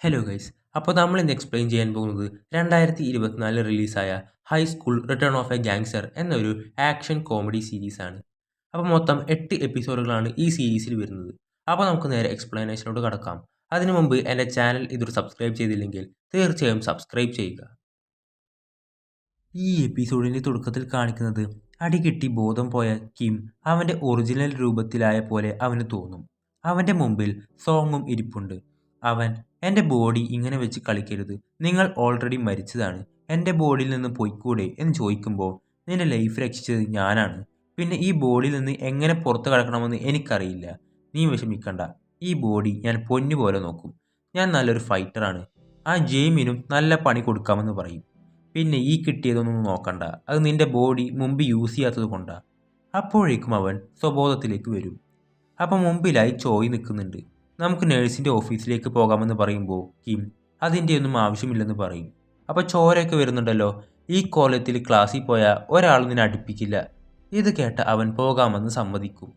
Hello guys. അപ്പോൾ നമ്മൾ ഇന്ന് എക്സ്പ്ലെയിൻ ചെയ്യാൻ പോകുന്നത് 2024 റിലീസായ high school return of a gangster എന്നൊരു ആക്ഷൻ കോമഡി സീരീസാണ്. അപ്പോൾ മൊത്തം 8 എപ്പിസോഡുകളാണ് ഈ സീരീസിൽ വരുന്നത്. അപ്പോൾ നമുക്ക് നേരെ എക്സ്പ്ലനേഷനോട് കടക്കാം. അതിനു മുമ്പ് എൻ്റെ ചാനൽ ഇതൊരു സബ്സ്ക്രൈബ് ചെയ്തില്ലെങ്കിൽ തീർച്ചയായും സബ്സ്ക്രൈബ് ചെയ്യുക. ഈ എപ്പിസോഡിൻ്റെ തുടക്കത്തിൽ കാണിക്കുന്നത് അടികിട്ടി ബോധം പോയ കിം അവൻ്റെ ഒറിജിനൽ രൂപത്തിലായ പോലെ അവന് തോന്നും. അവൻ്റെ മുമ്പിൽ സോങ്ങും ഇരിപ്പുണ്ട്. അവൻ എൻ്റെ ബോഡി ഇങ്ങനെ വെച്ച് കളിക്കരുത്, നിങ്ങൾ ഓൾറെഡി മരിച്ചതാണ്, എൻ്റെ ബോഡിയിൽ നിന്ന് പൊയ്ക്കൂടെ എന്ന് ചോദിക്കുമ്പോൾ നിന്റെ ലൈഫ് രക്ഷിച്ചത് ഞാനാണ്, പിന്നെ ഈ ബോഡിയിൽ നിന്ന് എങ്ങനെ പുറത്ത് കടക്കണമെന്ന് എനിക്കറിയില്ല, നീ വിഷമിക്കണ്ട, ഈ ബോഡി ഞാൻ പൊന്നു പോലെ നോക്കും, ഞാൻ നല്ലൊരു ഫൈറ്ററാണ്, ആ ജെയിമിനും നല്ല പണി കൊടുക്കാമെന്ന് പറയും. പിന്നെ ഈ കിട്ടിയതൊന്നും നോക്കണ്ട, അത് നിന്റെ ബോഡി മുമ്പ് യൂസ് ചെയ്യാത്തത് കൊണ്ടാണ്. അപ്പോഴേക്കും അവൻ സ്വബോധത്തിലേക്ക് വരും. അപ്പം മുമ്പിലായി ചോയ് നിൽക്കുന്നുണ്ട്. നമുക്ക് നേഴ്സിൻ്റെ ഓഫീസിലേക്ക് പോകാമെന്ന് പറയുമ്പോൾ കിം അതിൻ്റെ ഒന്നും ആവശ്യമില്ലെന്ന് പറയും. അപ്പോൾ ചോരയൊക്കെ വരുന്നുണ്ടല്ലോ, ഈ കോലത്തിൽ ക്ലാസ്സിൽ പോയാൽ ഒരാൾ നിന്നെ അടുപ്പിക്കില്ല. ഇത് കേട്ട അവൻ പോകാമെന്ന് സമ്മതിക്കും.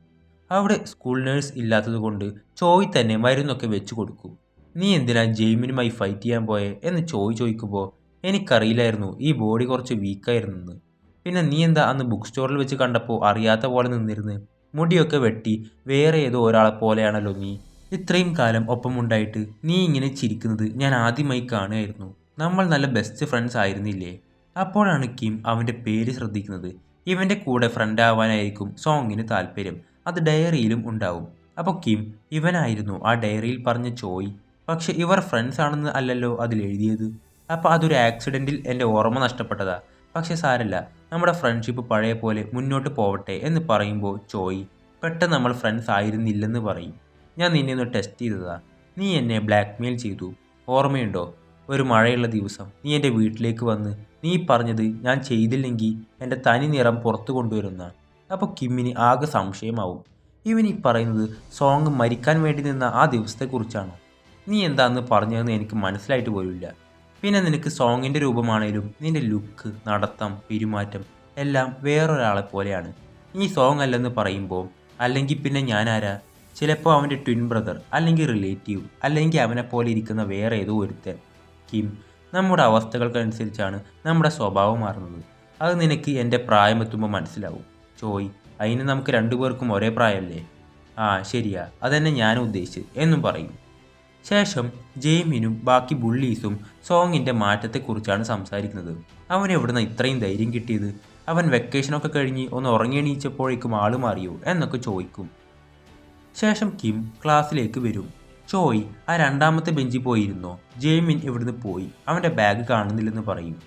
അവിടെ സ്കൂൾ നേഴ്സ് ഇല്ലാത്തത് കൊണ്ട് ചോയ് തന്നെ മരുന്നൊക്കെ വെച്ച് കൊടുക്കും. നീ എന്തിനാ ജെയിമിനുമായി ഫൈറ്റ് ചെയ്യാൻ പോയെ എന്ന് ചോദിക്കുമ്പോൾ എനിക്കറിയില്ലായിരുന്നു ഈ ബോഡി കുറച്ച് വീക്കായിരുന്നെന്ന്. പിന്നെ നീ എന്താ അന്ന് ബുക്ക് സ്റ്റോറിൽ വെച്ച് കണ്ടപ്പോൾ അറിയാത്ത പോലെ നിന്നിരുന്ന്, മുടിയൊക്കെ വെട്ടി വേറെ ഏതോ ഒരാളെ പോലെയാണല്ലോ നീ, ഇത്രയും കാലം ഒപ്പമുണ്ടായിട്ട് നീ ഇങ്ങനെ ചിരിക്കുന്നത് ഞാൻ ആദ്യമായി കാണുമായിരുന്നു, നമ്മൾ നല്ല ബെസ്റ്റ് ഫ്രണ്ട്സ് ആയിരുന്നില്ലേ. അപ്പോഴാണ് കിം അവൻ്റെ പേര് ശ്രദ്ധിക്കുന്നത്. ഇവൻ്റെ കൂടെ ഫ്രണ്ട് ആവാനായിരിക്കും സോങ്ങിന് താല്പര്യം, അത് ഡയറിയിലും ഉണ്ടാവും. അപ്പോൾ കിം ഇവനായിരുന്നു ആ ഡയറിയിൽ പറഞ്ഞ ചോയ്, പക്ഷെ ഇവർ ഫ്രണ്ട്സ് ആണെന്ന് അല്ലല്ലോ അതിൽ എഴുതിയത്. അപ്പോൾ അതൊരു ആക്സിഡൻറ്റിൽ എൻ്റെ ഓർമ്മ നഷ്ടപ്പെട്ടതാ, പക്ഷെ സാരല്ല, നമ്മുടെ ഫ്രണ്ട്ഷിപ്പ് പഴയ പോലെ മുന്നോട്ട് പോവട്ടെ എന്ന് പറയുമ്പോൾ ചോയ് പെട്ടെന്ന് നമ്മൾ ഫ്രണ്ട്സ് ആയിരുന്നില്ലെന്ന് പറയും. ഞാൻ നിന്നെ ഒന്ന് ടെസ്റ്റ് ചെയ്തതാ, നീ എന്നെ ബ്ലാക്ക്മെയിൽ ചെയ്തു, ഓർമ്മയുണ്ടോ? ഒരു മഴയുള്ള ദിവസം നീ എൻ്റെ വീട്ടിലേക്ക് വന്ന് നീ പറഞ്ഞത് ഞാൻ ചെയ്തില്ലെങ്കിൽ എൻ്റെ തനി നിറം പുറത്തു കൊണ്ടുവരുന്ന. അപ്പോൾ കിമ്മിന് ആകെ സംശയമാവും. ഇവൻ ഈ പറയുന്നത് സോങ് മരിക്കാൻ വേണ്ടി നിന്ന ആ ദിവസത്തെക്കുറിച്ചാണോ? നീ എന്താന്ന് പറഞ്ഞതെന്ന് എനിക്ക് മനസ്സിലായിട്ട് പോലുമില്ല. പിന്നെ നിനക്ക് സോങ്ങിൻ്റെ രൂപമാണേലും നിൻ്റെ ലുക്ക്, നടത്തം, പെരുമാറ്റം എല്ലാം വേറൊരാളെ പോലെയാണ്. നീ സോങ് അല്ലെന്ന് പറയുമ്പോൾ അല്ലെങ്കിൽ പിന്നെ ഞാനാരാ? ചിലപ്പോൾ അവൻ്റെ ട്വിൻ ബ്രദർ, അല്ലെങ്കിൽ റിലേറ്റീവ്, അല്ലെങ്കിൽ അവനെപ്പോലെ ഇരിക്കുന്ന വേറെ ഏതോ ഒരുത്തൻ. കിം, നമ്മുടെ അവസ്ഥകൾക്കനുസരിച്ചാണ് നമ്മുടെ സ്വഭാവം മാറുന്നത്, അത് നിനക്ക് എൻ്റെ പ്രായമെത്തുമ്പോൾ മനസ്സിലാവും. ചോയ്, അതിന് നമുക്ക് രണ്ടുപേർക്കും ഒരേ പ്രായമല്ലേ? ആ ശരിയാ, അതെന്നെ ഞാനും ഉദ്ദേശിച്ച് എന്നും പറയും. ശേഷം ജെയിമിനും ബാക്കി ബുള്ളീസും സോങ്ങിൻ്റെ മാറ്റത്തെക്കുറിച്ചാണ് സംസാരിക്കുന്നത്. അവൻ എവിടുന്ന ഇത്രയും ധൈര്യം കിട്ടിയത്? അവൻ വെക്കേഷനൊക്കെ കഴിഞ്ഞ് ഒന്ന് ഉറങ്ങിയെണീച്ചപ്പോഴേക്കും ആള് മാറിയോ എന്നൊക്കെ ചോദിക്കും. ശേഷം കിം ക്ലാസ്സിലേക്ക് വരും. ചോയ്, ആ രണ്ടാമത്തെ ബെഞ്ചിൽ പോയിരുന്നോ? ജെയിമിൻ ഇവിടുന്ന് പോയി, അവൻ്റെ ബാഗ് കാണുന്നില്ലെന്ന് പറയും.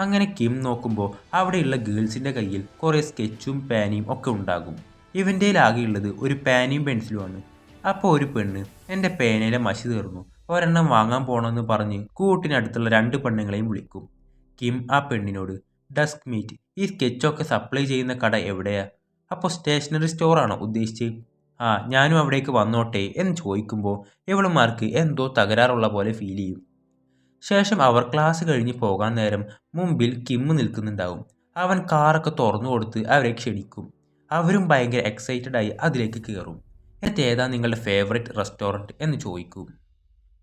അങ്ങനെ കിം നോക്കുമ്പോൾ അവിടെയുള്ള ഗേൾസിൻ്റെ കയ്യിൽ കുറേ സ്കെച്ചും പേനയും ഒക്കെ ഉണ്ടാകും. ഇവൻ്റെ ആകെയുള്ളത് ഒരു പേനയും പെൻസിലുമാണ്. അപ്പോൾ ഒരു പെണ്ണ് എൻ്റെ പേനയിലെ മഷി തീർന്നു, ഒരെണ്ണം വാങ്ങാൻ പോകണമെന്ന് പറഞ്ഞ് കൂട്ടിനടുത്തുള്ള 2 പെണ്ണുങ്ങളെയും വിളിക്കും. കിം ആ പെണ്ണിനോട്, ഡെസ്ക് മീറ്റ്, ഈ സ്കെച്ചൊക്കെ സപ്ലൈ ചെയ്യുന്ന കട എവിടെയാ? അപ്പോൾ സ്റ്റേഷനറി സ്റ്റോറാണോ ഉദ്ദേശിച്ച്? ആ, ഞാനും അവിടേക്ക് വന്നോട്ടെ എന്ന് ചോദിക്കുമ്പോൾ ഇവളുമാർക്ക് എന്തോ തകരാറുള്ള പോലെ ഫീൽ ചെയ്യും. ശേഷം അവർ ക്ലാസ് കഴിഞ്ഞ് പോകാൻ നേരം മുമ്പിൽ കിം നിൽക്കുന്നുണ്ടാവും. അവൻ കാറൊക്കെ തുറന്നു കൊടുത്ത് അവരെ ക്ഷണിക്കും. അവരും ഭയങ്കര എക്സൈറ്റഡ് ആയി അതിലേക്ക് കയറും. എന്നിട്ട് ഏതാ നിങ്ങളുടെ ഫേവറേറ്റ് റെസ്റ്റോറൻറ്റ് എന്ന് ചോദിക്കും.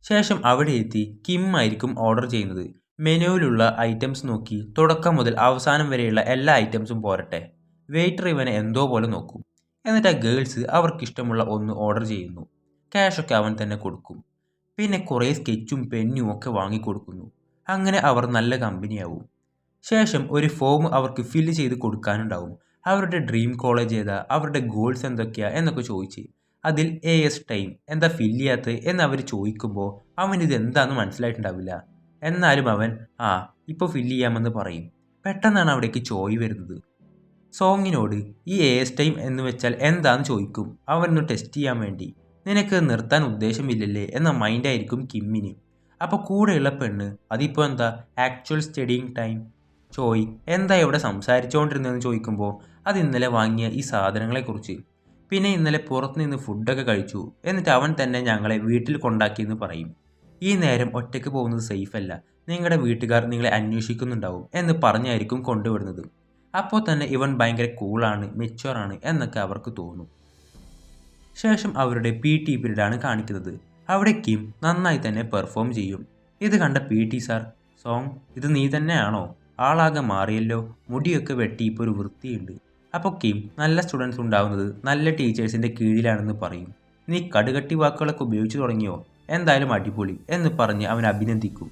ശേഷം അവിടെ എത്തി കിം ആയിരിക്കും ഓർഡർ ചെയ്യുന്നത്. മെനുവിലുള്ള ഐറ്റംസ് നോക്കി തുടക്കം മുതൽ അവസാനം വരെയുള്ള എല്ലാ ഐറ്റംസും പോരട്ടെ. വെയിറ്റർ ഇവനെ എന്തോ പോലെ നോക്കും. എന്നിട്ട് ആ ഗേൾസ് അവർക്കിഷ്ടമുള്ള ഒന്ന് ഓർഡർ ചെയ്യുന്നു. ക്യാഷൊക്കെ അവൻ തന്നെ കൊടുക്കും. പിന്നെ കുറേ സ്കെച്ചും പെന്നും ഒക്കെ വാങ്ങിക്കൊടുക്കുന്നു. അങ്ങനെ അവർ നല്ല കമ്പനിയാവും. ശേഷം ഒരു ഫോം അവർക്ക് ഫില്ല് ചെയ്ത് കൊടുക്കാനുണ്ടാവും. അവരുടെ ഡ്രീം കോളേജ് ഏതാ, അവരുടെ ഗോൾസ് എന്തൊക്കെയാ എന്നൊക്കെ ചോദിച്ച് അതിൽ AS ടൈം എന്താ ഫില്ല് ചെയ്യാത്തത് എന്ന് അവർ ചോദിക്കുമ്പോൾ അവനിത് എന്താണെന്ന് മനസ്സിലായിട്ടുണ്ടാവില്ല. എന്നാലും അവൻ ആ ഇപ്പോൾ ഫില്ല് ചെയ്യാമെന്ന് പറയും. പെട്ടെന്നാണ് അവിടേക്ക് ചോയ് വരുന്നത്. സോങ്ങിനോട് ഈ AS ടൈം എന്ന് വെച്ചാൽ എന്താന്ന് ചോദിക്കും, അവനൊന്ന് ടെസ്റ്റ് ചെയ്യാൻ വേണ്ടി. നിനക്ക് നിർത്താൻ ഉദ്ദേശമില്ലല്ലേ എന്ന മൈൻഡായിരിക്കും കിമ്മിന്. അപ്പോൾ കൂടെയുള്ള പെണ്ണ്, അതിപ്പോൾ എന്താ ആക്ച്വൽ സ്റ്റഡിങ് ടൈം? ചോയ്, എന്താ ഇവിടെ സംസാരിച്ചുകൊണ്ടിരുന്നതെന്ന് ചോദിക്കുമ്പോൾ അത് ഇന്നലെ വാങ്ങിയ ഈ സാധനങ്ങളെക്കുറിച്ച്, പിന്നെ ഇന്നലെ പുറത്തു നിന്ന് ഫുഡൊക്കെ കഴിച്ചു, എന്നിട്ട് അവൻ തന്നെ ഞങ്ങളെ വീട്ടിൽ കൊണ്ടാക്കിയെന്ന് പറയും. ഈ നേരം ഒറ്റയ്ക്ക് പോകുന്നത് സേഫ് അല്ല, നിങ്ങളുടെ വീട്ടുകാർ നിങ്ങളെ അന്വേഷിക്കുന്നുണ്ടാവും എന്ന് പറഞ്ഞായിരിക്കും കൊണ്ടുവിടുന്നത്. അപ്പോൾ തന്നെ ഇവൻ ഭയങ്കര കൂളാണ്, മെച്ചുവറാണ് എന്നൊക്കെ അവർക്ക് തോന്നും. ശേഷം അവരുടെ PT പീരീഡാണ് കാണിക്കുന്നത്. അവിടെ കിം നന്നായി തന്നെ പെർഫോം ചെയ്യും. ഇത് കണ്ട PT സാർ, സോങ് ഇത് നീ തന്നെയാണോ? ആളാകെ മാറിയല്ലോ, മുടിയൊക്കെ വെട്ടി ഇപ്പോൾ ഒരു വൃത്തിയുണ്ട്. അപ്പോൾ കിം നല്ല സ്റ്റുഡൻസ് ഉണ്ടാവുന്നത് നല്ല ടീച്ചേഴ്സിൻ്റെ കീഴിലാണെന്ന് പറയും. നീ കടുകട്ടി വാക്കുകളൊക്കെ ഉപയോഗിച്ചു തുടങ്ങിയോ? എന്തായാലും അടിപൊളി എന്ന് പറഞ്ഞ് അവൻ അഭിനന്ദിക്കും.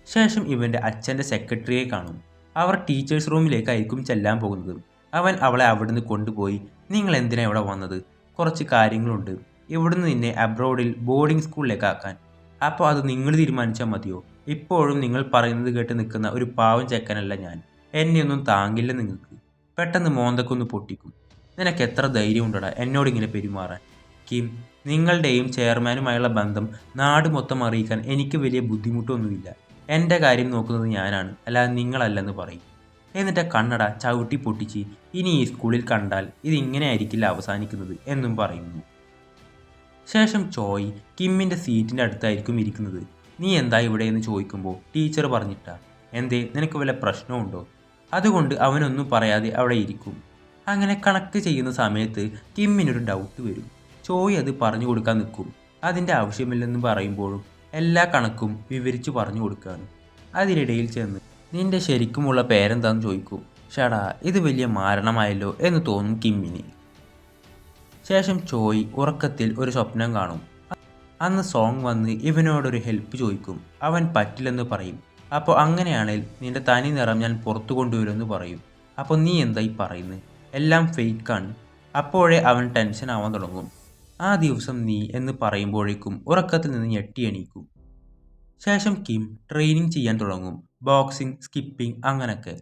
ശേഷം ഇവൻ്റെ അച്ഛൻ്റെ സെക്രട്ടറിയെ കാണും. അവർ ടീച്ചേഴ്സ് റൂമിലേക്കായിരിക്കും ചെല്ലാൻ പോകുന്നത്. അവൻ അവളെ അവിടുന്ന് കൊണ്ടുപോയി, നിങ്ങൾ എന്തിനാണ് ഇവിടെ വന്നത്? കുറച്ച് കാര്യങ്ങളുണ്ട്. ഇവിടുന്ന് നിന്നെ അബ്രോഡിൽ ബോർഡിംഗ് സ്കൂളിലേക്ക് ആക്കാൻ. അപ്പോൾ അത് നിങ്ങൾ തീരുമാനിച്ചാൽ മതിയോ? ഇപ്പോഴും നിങ്ങൾ പറയുന്നത് കേട്ട് നിൽക്കുന്ന ഒരു പാവം ചെക്കനല്ല ഞാൻ. എന്നെയൊന്നും താങ്ങില്ല നിങ്ങൾക്ക്. പെട്ടെന്ന് മോന്തക്കൊന്ന് പൊട്ടിക്കും. നിനക്ക് എത്ര ധൈര്യം ഉണ്ടടാ എന്നോടിങ്ങനെ പെരുമാറാൻ? കിം, നിങ്ങളുടെയും ചെയർമാനുമായുള്ള ബന്ധം നാട് മൊത്തം അറിയിക്കാൻ എനിക്ക് വലിയ ബുദ്ധിമുട്ടൊന്നുമില്ല. എൻ്റെ കാര്യം നോക്കുന്നത് ഞാനാണ്, അല്ലാതെ നിങ്ങളല്ലെന്ന് പറയും. എന്നിട്ട് കണ്ണട ചവിട്ടി പൊട്ടിച്ച് ഇനി ഈ സ്കൂളിൽ കണ്ടാൽ ഇതിങ്ങനെ ആയിരിക്കില്ല അവസാനിക്കുന്നത് എന്നും പറയുന്നു. ശേഷം ചോയ് കിമ്മിൻ്റെ സീറ്റിൻ്റെ അടുത്തായിരിക്കും ഇരിക്കുന്നത്. നീ എന്താ ഇവിടെ എന്ന് ചോദിക്കുമ്പോൾ ടീച്ചർ പറഞ്ഞിട്ടാ. എന്തേ, നിനക്ക് വല്ല പ്രശ്നമുണ്ടോ? അതുകൊണ്ട് അവനൊന്നും പറയാതെ അവിടെ ഇരിക്കും. അങ്ങനെ കണക്ക് ചെയ്യുന്ന സമയത്ത് കിമ്മിനൊരു ഡൗട്ട് വരും. ചോയ് അത് പറഞ്ഞു കൊടുക്കാൻ നിൽക്കും. അതിൻ്റെ ആവശ്യമില്ലെന്ന് പറയുമ്പോഴും എല്ലാ കണക്കും വിവരിച്ചു പറഞ്ഞു കൊടുക്കുകയാണ്. അതിനിടയിൽ ചെന്ന് നിന്റെ ശരിക്കുമുള്ള പേരെന്താന്ന് ചോദിക്കും. ഷടാ, ഇത് വലിയ മാരണമായല്ലോ എന്ന് തോന്നും കിമ്മിന്. ശേഷം ചോയ് ഉറക്കത്തിൽ ഒരു സ്വപ്നം കാണും. അന്ന് സോങ് വന്ന് ഇവനോടൊരു ഹെൽപ്പ് ചോദിക്കും. അവൻ പറ്റില്ലെന്ന് പറയും. അപ്പോൾ അങ്ങനെയാണെങ്കിൽ നിന്റെ തനി നിറം ഞാൻ പുറത്തു കൊണ്ടുവരുമെന്ന് പറയും. അപ്പോൾ നീ എന്തായി പറയുന്നത്? എല്ലാം ഫേക്കാണ്. അപ്പോഴേ അവൻ ടെൻഷൻ ആവാൻ തുടങ്ങും. ആ ദിവസം നീ എന്ന് പറയുമ്പോഴേക്കും ഉറക്കത്തിൽ നിന്ന് ഞെട്ടി എണീക്കും. ശേഷം കിം ട്രെയിനിങ് ചെയ്യാൻ തുടങ്ങും. ബോക്സിങ്, സ്കിപ്പിംഗ് അങ്ങനൊക്കെ.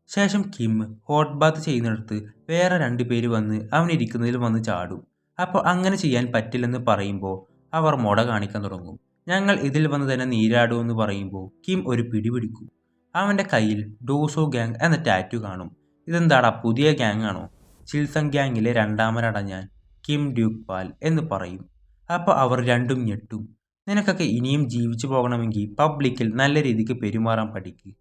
ശേഷം കിം ഹോട്ട് ബാത്ത് ചെയ്യുന്നിടത്ത് വേറെ 2 പേര് വന്ന് അവനിരിക്കുന്നതിൽ വന്ന് ചാടും. അപ്പോൾ അങ്ങനെ ചെയ്യാൻ പറ്റില്ലെന്ന് പറയുമ്പോൾ അവർ മുട കാണിക്കാൻ തുടങ്ങും. ഞങ്ങൾ ഇതിൽ വന്ന് തന്നെ നീരാടുമെന്ന് പറയുമ്പോൾ കിം ഒരു പിടിപിടിക്കും. അവൻ്റെ കയ്യിൽ ഡോസോ ഗ്യാങ് എന്ന ടാറ്റു കാണും. ഇതെന്താടാ, പുതിയ ഗ്യാങ് ആണോ? ചിൽസങ് ഗ്യാങ്ങിലെ 2ാമനാടാ ഞാൻ, കിം ഡ്യൂക്ക് പാൽ എന്ന് പറയും. അപ്പോൾ അവർ രണ്ടും ഞെട്ടും. നിനക്കൊക്കെ ഇനിയും ജീവിച്ചു പോകണമെങ്കിൽ പബ്ലിക്കിൽ നല്ല രീതിക്ക് പെരുമാറാൻ പഠിക്കുക.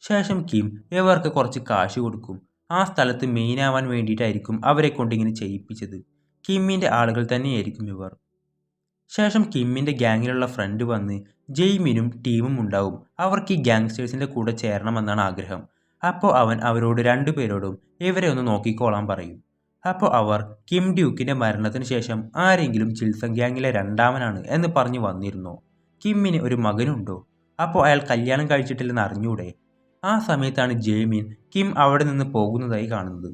ശേഷം കിം ഇവർക്ക് കുറച്ച് കാശ് കൊടുക്കും. ആ സ്ഥലത്ത് മെയിനാവാൻ വേണ്ടിയിട്ടായിരിക്കും അവരെ കൊണ്ടിങ്ങനെ ചെയ്യിപ്പിച്ചത്. കിമ്മിൻ്റെ ആളുകൾ തന്നെയായിരിക്കും ഇവർ. ശേഷം കിമ്മിൻ്റെ ഗ്യാങ്ങിലുള്ള ഫ്രണ്ട് വന്ന് ജെയ്മിനും ടീമും ഉണ്ടാവും. അവർക്ക് ഈ ഗ്യാങ്സ്റ്റേഴ്സിൻ്റെ കൂടെ ചേരണമെന്നാണ് ആഗ്രഹം. അപ്പോൾ അവൻ അവരോട് 2 പേരോടും ഇവരെ ഒന്ന് നോക്കിക്കോളാൻ പറയും. അപ്പോൾ അവർ കിം ഡ്യൂക്കിൻ്റെ മരണത്തിന് ശേഷം ആരെങ്കിലും ചിൽസൺ ഗ്യാങ്ങിലെ 2ാമനാണ് എന്ന് പറഞ്ഞു വന്നിരുന്നോ? കിമ്മിന് ഒരു മകനുണ്ടോ? അപ്പോൾ അയാൾ കല്യാണം കഴിച്ചിട്ടില്ലെന്ന് അറിഞ്ഞൂടെ? ആ സമയത്താണ് ജെയ്മിൻ കിം അവിടെ നിന്ന് പോകുന്നതായി കാണുന്നത്.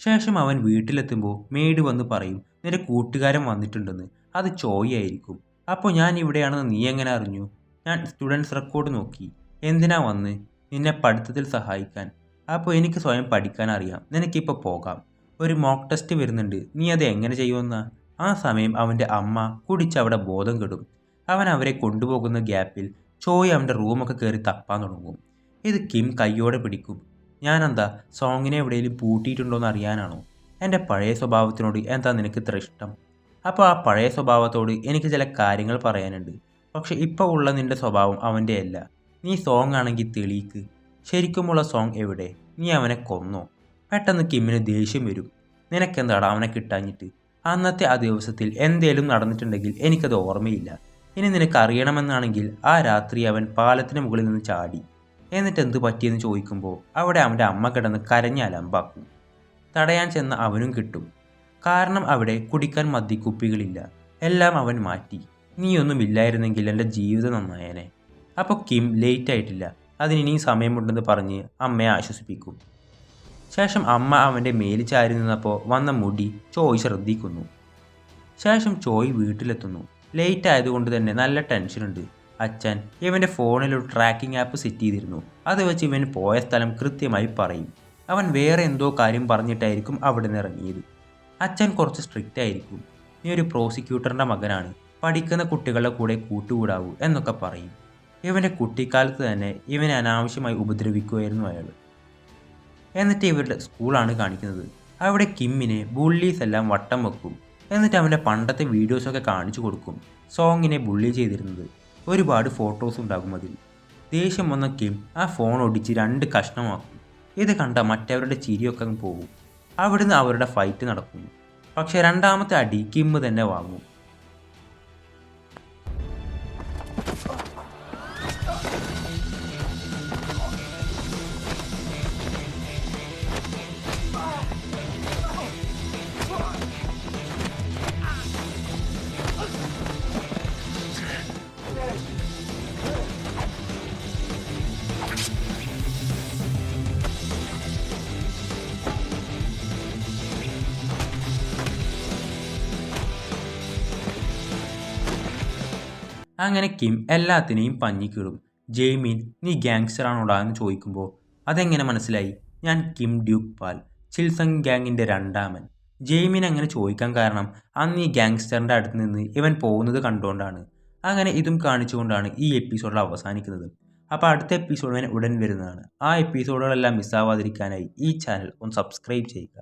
ശേഷം അവൻ വീട്ടിലെത്തുമ്പോൾ മെയ്ഡ് വന്ന് പറയും നിന്റെ കൂട്ടുകാരൻ വന്നിട്ടുണ്ടെന്ന്. അത് ചോയ് ആയിരിക്കും. അപ്പോൾ ഞാൻ ഇവിടെയാണെന്ന് നീ എങ്ങനെ അറിഞ്ഞു? ഞാൻ സ്റ്റുഡൻസ് റെക്കോർഡ് നോക്കി. എന്തിനാ വന്ന്? നിന്നെ പഠിത്തത്തിൽ സഹായിക്കാൻ. അപ്പോൾ എനിക്ക് സ്വയം പഠിക്കാൻ അറിയാം. നിനക്കിപ്പോൾ പോകാം. ഒരു മോക്ക് ടെസ്റ്റ് വരുന്നുണ്ട്, നീ അത് എങ്ങനെ ചെയ്യുമെന്നാ? ആ സമയം അവൻ്റെ അമ്മ കുടിച്ച് അവിടെ ബോധം കെടും. അവൻ അവരെ കൊണ്ടുപോകുന്ന ഗ്യാപ്പിൽ ചോയ് അവൻ്റെ റൂമൊക്കെ കയറി തപ്പാൻ തുടങ്ങും. ഇത് കിം കയ്യോടെ പിടിക്കും. ഞാനെന്താ സോങ്ങിനെ എവിടെയെങ്കിലും പൂട്ടിയിട്ടുണ്ടോയെന്ന് അറിയാനാണോ? എൻ്റെ പഴയ സ്വഭാവത്തിനോട് എന്താ നിനക്ക് ഇത്ര ഇഷ്ടം? അപ്പോൾ ആ പഴയ സ്വഭാവത്തോട് എനിക്ക് ചില കാര്യങ്ങൾ പറയാനുണ്ട്. പക്ഷെ ഇപ്പോൾ ഉള്ള നിൻ്റെ സ്വഭാവം അവൻ്റെ അല്ല. നീ സോങ് ആണെങ്കിൽ തെളിയിക്ക്. ശരിക്കുമുള്ള സോങ് എവിടെ? നീ അവനെ കൊന്നോ? പെട്ടെന്ന് കിമ്മിന് ദേഷ്യം വരും. നിനക്കെന്താടാ അവനെ കിട്ടാഞ്ഞിട്ട്? അന്നത്തെ ആ ദിവസത്തിൽ എന്തേലും നടന്നിട്ടുണ്ടെങ്കിൽ എനിക്കത് ഓർമ്മയില്ല. ഇനി നിനക്ക് അറിയണമെന്നാണെങ്കിൽ ആ രാത്രി അവൻ പാലത്തിന് മുകളിൽ നിന്ന് ചാടി. എന്നിട്ട് എന്ത് പറ്റിയെന്ന് ചോദിക്കുമ്പോൾ അവിടെ അവൻ്റെ അമ്മ കിടന്ന് കരഞ്ഞ് അലമ്പാക്കും. തടയാൻ ചെന്ന അവനും കിട്ടും. കാരണം അവിടെ കുടിക്കാൻ മദ്യക്കുപ്പികളില്ല. എല്ലാം അവൻ മാറ്റി. നീയൊന്നുമില്ലായിരുന്നെങ്കിൽ എൻ്റെ ജീവിതം നന്നായേനെ. അപ്പോൾ കിം ലേറ്റ് ആയിട്ടില്ല, അതിനിനിയും സമയമുണ്ടെന്ന് പറഞ്ഞ് അമ്മയെ ആശ്വസിപ്പിക്കും. ശേഷം അമ്മ അവൻ്റെ മേലിൽ ചാരി നിന്നപ്പോൾ വന്ന മുടി ചോയ് ശ്രദ്ധിക്കുന്നു. ശേഷം ചോയ് വീട്ടിലെത്തുന്നു. ലേറ്റ് ആയതുകൊണ്ട് തന്നെ നല്ല ടെൻഷനുണ്ട്. അച്ഛൻ ഇവൻ്റെ ഫോണിൽ ഒരു ട്രാക്കിംഗ് ആപ്പ് സെറ്റ് ചെയ്തിരുന്നു. അത് വെച്ച് ഇവൻ പോയ സ്ഥലം കൃത്യമായി പറയും. അവൻ വേറെ എന്തോ കാര്യം പറഞ്ഞിട്ടായിരിക്കും അവിടെ നിന്ന് ഇറങ്ങിയത്. അച്ഛൻ കുറച്ച് സ്ട്രിക്റ്റ് ആയിരിക്കും. നീ ഒരു പ്രോസിക്യൂട്ടറിൻ്റെ മകനാണ്, പഠിക്കുന്ന കുട്ടികളുടെ കൂടെ കൂട്ടുകൂടാവൂ എന്നൊക്കെ പറയും. ഇവൻ്റെ കുട്ടിക്കാലത്ത് തന്നെ ഇവനെ അനാവശ്യമായി ഉപദ്രവിക്കുമായിരുന്നു അയാൾ. എന്നിട്ട് ഇവരുടെ സ്കൂളാണ് കാണിക്കുന്നത്. അവിടെ കിമ്മിനെ ബുള്ളീസ് എല്ലാം വട്ടം വെക്കും. എന്നിട്ട് അവൻ്റെ പണ്ടത്തെ വീഡിയോസൊക്കെ കാണിച്ചു കൊടുക്കും. സോങ്ങിനെ ബുള്ളി ചെയ്തിരുന്നത്. ഒരുപാട് ഫോട്ടോസ് ഉണ്ടാകും അതിൽ. ദേഷ്യം വന്ന കിം ആ ഫോൺ ഒടിച്ച് 2 കഷ്ണമാക്കും. ഇത് കണ്ട മറ്റവരുടെ ചിരിയൊക്കെ പോകും. അവിടുന്ന് അവരുടെ ഫൈറ്റ് നടക്കുന്നു. പക്ഷേ 2ാമത്തെ അടി കിം തന്നെ വാങ്ങും. അങ്ങനെ കിം എല്ലാത്തിനെയും പഞ്ഞിക്കിടും. ജെയ്മീൻ നീ ഗാങ്സ്റ്റർ ആണോടാ എന്ന് ചോദിക്കുമ്പോൾ അതെങ്ങനെ മനസ്സിലായി, ഞാൻ കിം ഡ്യൂക്ക് പാൽ, ചിൽസങ് ഗ്യാങ്ങിൻ്റെ രണ്ടാമൻ. ജെയ്മീൻ അങ്ങനെ ചോദിക്കാൻ കാരണം അന്ന് ഈ ഗാങ്സ്റ്ററിൻ്റെ അടുത്ത് നിന്ന് ഇവൻ പോകുന്നത് കണ്ടുകൊണ്ടാണ്. അങ്ങനെ ഇതും കാണിച്ചുകൊണ്ടാണ് ഈ എപ്പിസോഡിൽ അവസാനിക്കുന്നത്. അപ്പോൾ അടുത്ത എപ്പിസോഡ് ഉടൻ വരുന്നതാണ്. ആ എപ്പിസോഡുകളെല്ലാം മിസ്സാവാതിരിക്കാനായി ഈ ചാനൽ ഒന്ന് സബ്സ്ക്രൈബ് ചെയ്യുക.